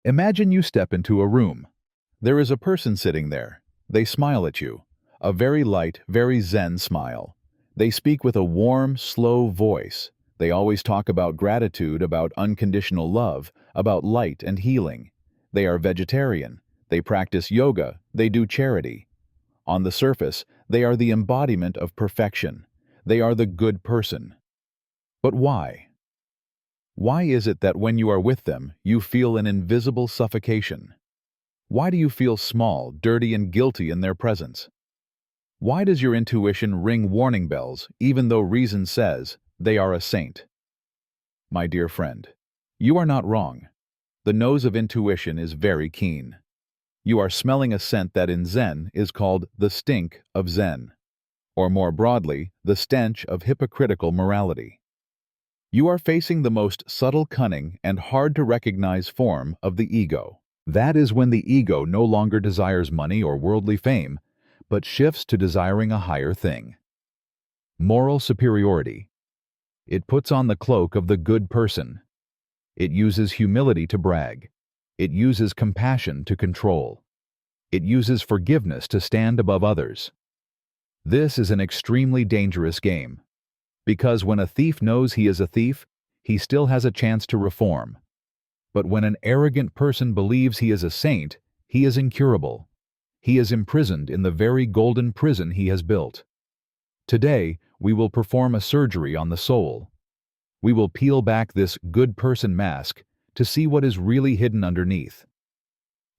Imagine you step into a room. There is a person sitting there. They smile at you. A very light, very zen smile. They speak with a warm, slow voice. They always talk about gratitude, about unconditional love, about light and healing. They are vegetarian. They practice yoga. They do charity. On the surface, they are the embodiment of perfection. They are the good person. But why? Why is it that when you are with them, you feel an invisible suffocation? Why do you feel small, dirty, and guilty in their presence? Why does your intuition ring warning bells even though reason says they are a saint? My dear friend, you are not wrong. The nose of intuition is very keen. You are smelling a scent that in Zen is called the stink of Zen, or more broadly, the stench of hypocritical morality. You are facing the most subtle cunning and hard-to-recognize form of the ego. That is when the ego no longer desires money or worldly fame, but shifts to desiring a higher thing. Moral superiority. It puts on the cloak of the good person. It uses humility to brag. It uses compassion to control. It uses forgiveness to stand above others. This is an extremely dangerous game. Because when a thief knows he is a thief, he still has a chance to reform. But when an arrogant person believes he is a saint, he is incurable. He is imprisoned in the very golden prison he has built. Today, we will perform a surgery on the soul. We will peel back this good person mask to see what is really hidden underneath.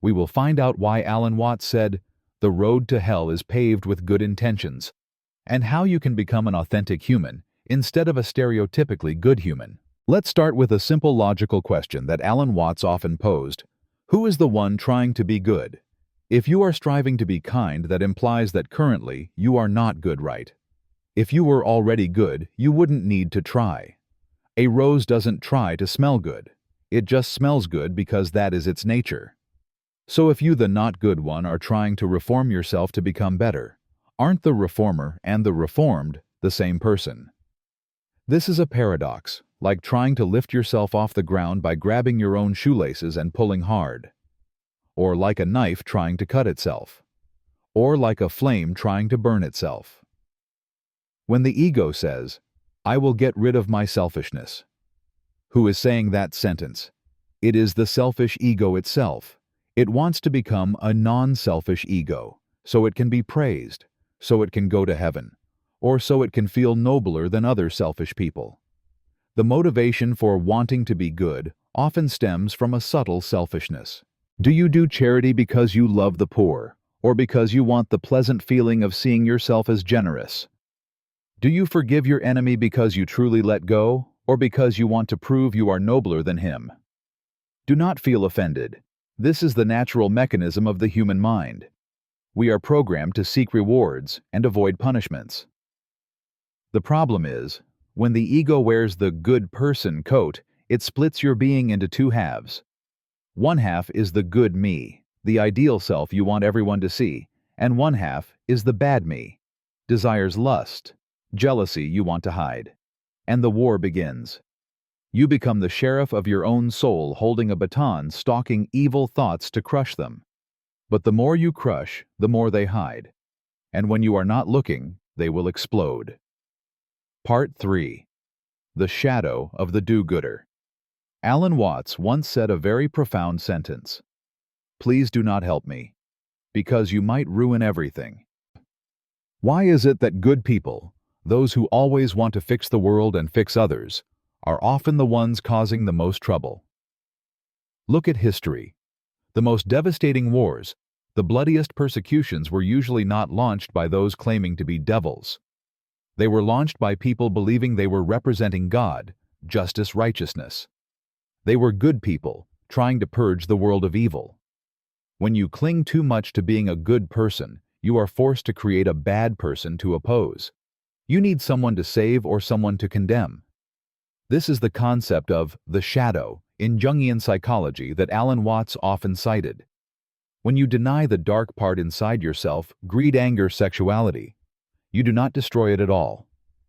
We will find out why Alan Watts said, "The road to hell is paved with good intentions," and how you can become an authentic human instead of a stereotypically good human. Let's start with a simple logical question that Alan Watts often posed. Who is the one trying to be good? If you are striving to be kind, that implies that currently you are not good, right? If you were already good, you wouldn't need to try. A rose doesn't try to smell good. It just smells good because that is its nature. So if you, the not good one, are trying to reform yourself to become better, aren't the reformer and the reformed the same person? This is a paradox, like trying to lift yourself off the ground by grabbing your own shoelaces and pulling hard. Or like a knife trying to cut itself. Or like a flame trying to burn itself. When the ego says, "I will get rid of my selfishness," who is saying that sentence? It is the selfish ego itself. It wants to become a non-selfish ego, so it can be praised, so it can go to heaven, or so it can feel nobler than other selfish people. The motivation for wanting to be good often stems from a subtle selfishness. Do you do charity because you love the poor, or because you want the pleasant feeling of seeing yourself as generous? Do you forgive your enemy because you truly let go, or because you want to prove you are nobler than him? Do not feel offended. This is the natural mechanism of the human mind. We are programmed to seek rewards and avoid punishments. The problem is, when the ego wears the good person coat, it splits your being into two halves. One half is the good me, the ideal self you want everyone to see, and one half is the bad me, desires lust, jealousy you want to hide. And the war begins. You become the sheriff of your own soul, holding a baton, stalking evil thoughts to crush them. But the more you crush, the more they hide. And when you are not looking, they will explode. Part 3. The Shadow of the Do-Gooder. Alan Watts once said a very profound sentence. "Please do not help me, because you might ruin everything." Why is it that good people, those who always want to fix the world and fix others, are often the ones causing the most trouble? Look at history. The most devastating wars, the bloodiest persecutions were usually not launched by those claiming to be devils. They were launched by people believing they were representing God, justice, righteousness. They were good people, trying to purge the world of evil. When you cling too much to being a good person, you are forced to create a bad person to oppose. You need someone to save or someone to condemn. This is the concept of the shadow in Jungian psychology that Alan Watts often cited. When you deny the dark part inside yourself, greed, anger, sexuality, you do not destroy it at all.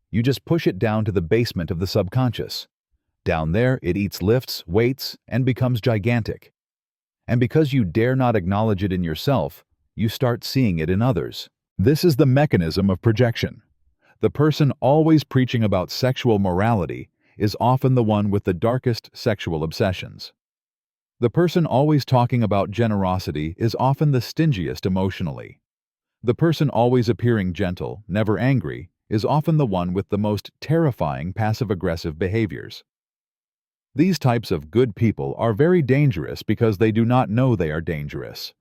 You just push it down to the basement of the subconscious. Down there, it eats lifts, weights, and becomes gigantic. And because you dare not acknowledge it in yourself, you start seeing it in others. This is the mechanism of projection. The person always preaching about sexual morality is often the one with the darkest sexual obsessions. The person always talking about generosity is often the stingiest emotionally. The person always appearing gentle, never angry, is often the one with the most terrifying passive-aggressive behaviors. These types of good people are very dangerous because they do not know they are dangerous.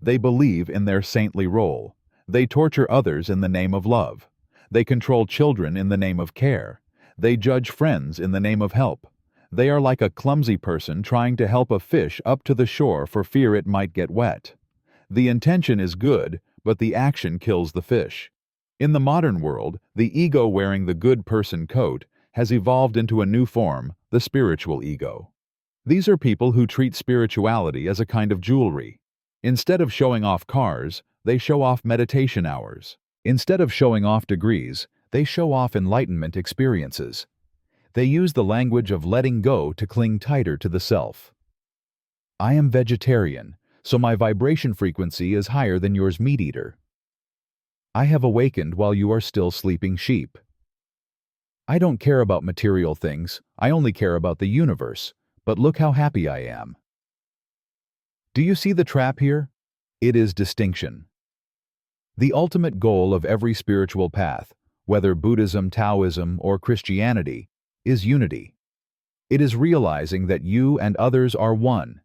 They believe in their saintly role. They torture others in the name of love. They control children in the name of care. They judge friends in the name of help. They are like a clumsy person trying to help a fish up to the shore for fear it might get wet. The intention is good, but the action kills the fish. In the modern world, the ego wearing the good person coat has evolved into a new form, the spiritual ego. These are people who treat spirituality as a kind of jewelry. Instead of showing off cars, they show off meditation hours. Instead of showing off degrees, they show off enlightenment experiences. They use the language of letting go to cling tighter to the self. I am vegetarian, so my vibration frequency is higher than yours, meat eater. I have awakened while you are still sleeping, sheep. I don't care about material things, I only care about the universe, but look how happy I am. Do you see the trap here? It is distinction. The ultimate goal of every spiritual path, whether Buddhism, Taoism, or Christianity, is unity. It is realizing that you and others are one,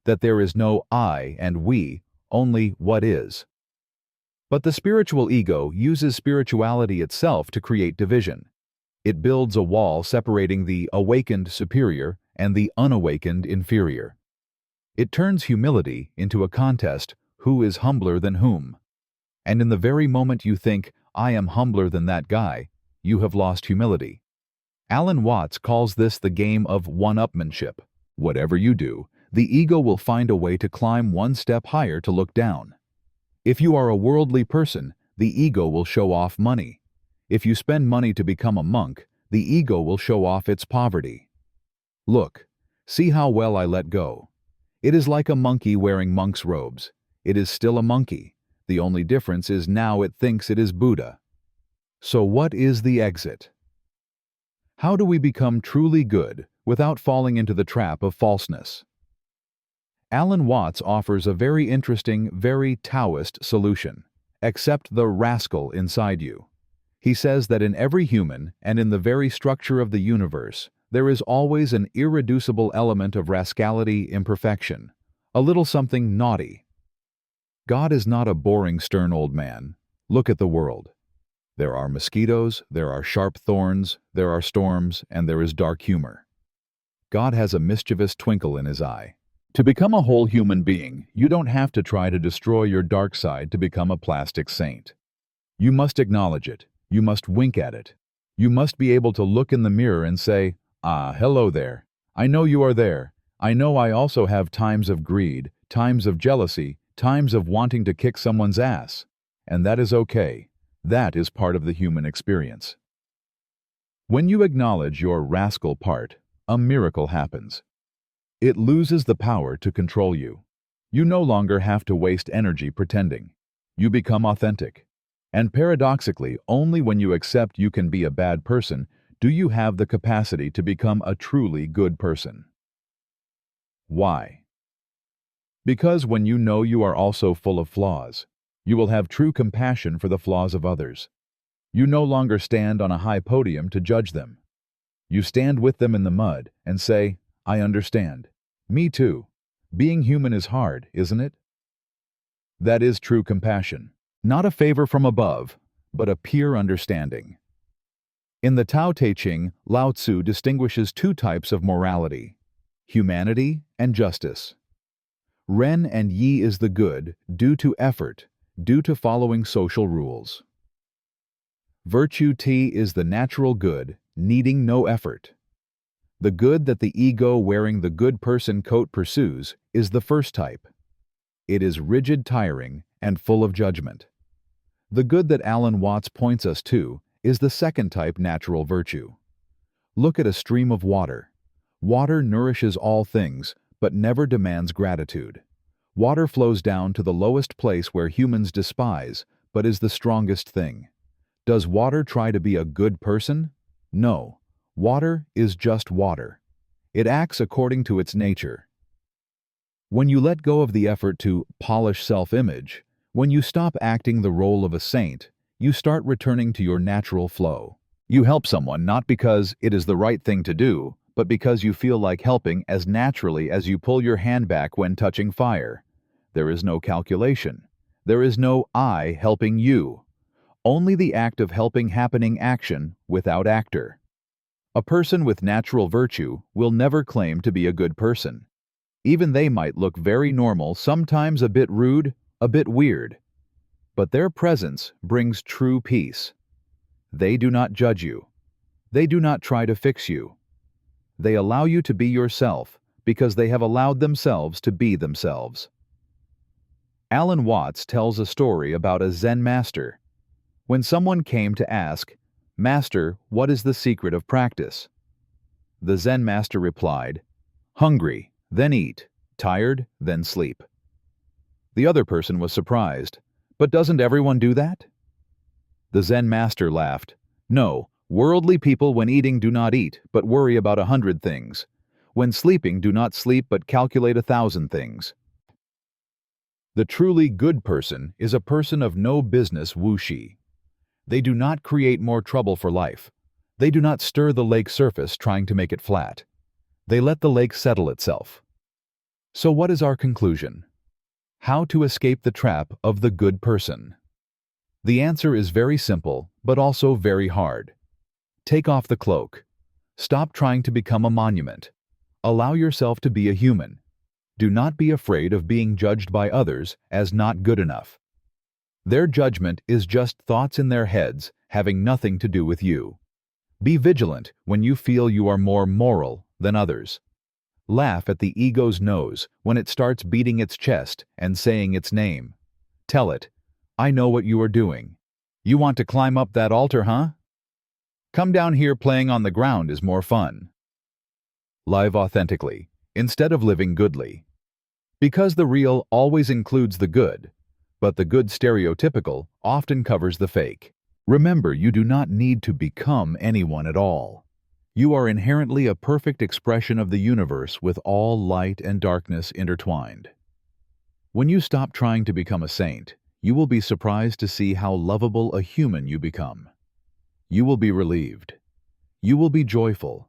that there is no I and we, only what is. But the spiritual ego uses spirituality itself to create division. It builds a wall separating the awakened superior and the unawakened inferior. It turns humility into a contest, who is humbler than whom. And in the very moment you think, I am humbler than that guy, you have lost humility. Alan Watts calls this the game of one-upmanship. Whatever you do, the ego will find a way to climb one step higher to look down. If you are a worldly person, the ego will show off money. If you spend money to become a monk, the ego will show off its poverty. Look, see how well I let go. It is like a monkey wearing monk's robes. It is still a monkey. The only difference is now it thinks it is Buddha. So what is the exit? How do we become truly good without falling into the trap of falseness? Alan Watts offers a very interesting, very Taoist solution. Accept the rascal inside you. He says that in every human and in the very structure of the universe, there is always an irreducible element of rascality, imperfection, a little something naughty. God is not a boring, stern old man. Look at the world. There are mosquitoes, there are sharp thorns, there are storms, and there is dark humor. God has a mischievous twinkle in his eye. To become a whole human being, you don't have to try to destroy your dark side to become a plastic saint. You must acknowledge it. You must wink at it. You must be able to look in the mirror and say, "Ah, hello there. I know you are there. I know I also have times of greed, times of jealousy, times of wanting to kick someone's ass. And that is okay. That is part of the human experience." When you acknowledge your rascal part, a miracle happens. It loses the power to control you. You no longer have to waste energy pretending. You become authentic. And paradoxically, only when you accept you can be a bad person do you have the capacity to become a truly good person. Why? Because when you know you are also full of flaws, you will have true compassion for the flaws of others. You no longer stand on a high podium to judge them. You stand with them in the mud and say, I understand. Me too. Being human is hard, isn't it? That is true compassion. Not a favor from above, but a pure understanding. In the Tao Te Ching, Lao Tzu distinguishes two types of morality: humanity and justice. Ren and Yi is the good, due to effort, due to following social rules. Virtue T is the natural good, needing no effort. The good that the ego wearing the good person coat pursues is the first type. It is rigid, tiring, and full of judgment. The good that Alan Watts points us to is the second type, natural virtue. Look at a stream of water. Water nourishes all things, but never demands gratitude. Water flows down to the lowest place where humans despise, but is the strongest thing. Does water try to be a good person? No. Water is just water. It acts according to its nature. When you let go of the effort to polish self-image, when you stop acting the role of a saint, you start returning to your natural flow. You help someone not because it is the right thing to do, but because you feel like helping as naturally as you pull your hand back when touching fire. There is no calculation. There is no I helping you. Only the act of helping happening action without actor. A person with natural virtue will never claim to be a good person. Even they might look very normal, sometimes a bit rude, a bit weird. But their presence brings true peace. They do not judge you. They do not try to fix you. They allow you to be yourself because they have allowed themselves to be themselves. Alan Watts tells a story about a Zen master. When someone came to ask, "Master, what is the secret of practice?" The Zen master replied, "Hungry, then eat, tired, then sleep." The other person was surprised. "But doesn't everyone do that?" The Zen master laughed. "No, worldly people when eating do not eat, but worry about 100 things. When sleeping do not sleep, but calculate 1,000 things." The truly good person is a person of no business wuxi. They do not create more trouble for life. They do not stir the lake surface trying to make it flat. They let the lake settle itself. So what is our conclusion? How to escape the trap of the good person? The answer is very simple, but also very hard. Take off the cloak. Stop trying to become a monument. Allow yourself to be a human. Do not be afraid of being judged by others as not good enough. Their judgment is just thoughts in their heads having nothing to do with you. Be vigilant when you feel you are more moral than others. Laugh at the ego's nose when it starts beating its chest and saying its name. Tell it, "I know what you are doing. You want to climb up that altar, huh? Come down here, playing on the ground is more fun." Live authentically, instead of living goodly. Because the real always includes the good, but the good stereotypical often covers the fake. Remember, you do not need to become anyone at all. You are inherently a perfect expression of the universe with all light and darkness intertwined. When you stop trying to become a saint, you will be surprised to see how lovable a human you become. You will be relieved. You will be joyful.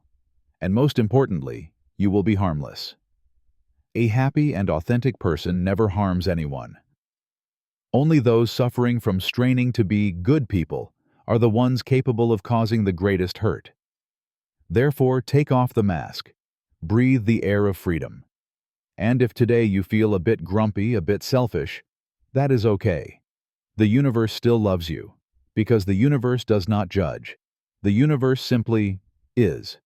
And most importantly, you will be harmless. A happy and authentic person never harms anyone. Only those suffering from straining to be good people are the ones capable of causing the greatest hurt. Therefore, take off the mask. Breathe the air of freedom. And if today you feel a bit grumpy, a bit selfish, that is okay. The universe still loves you, because the universe does not judge. The universe simply is.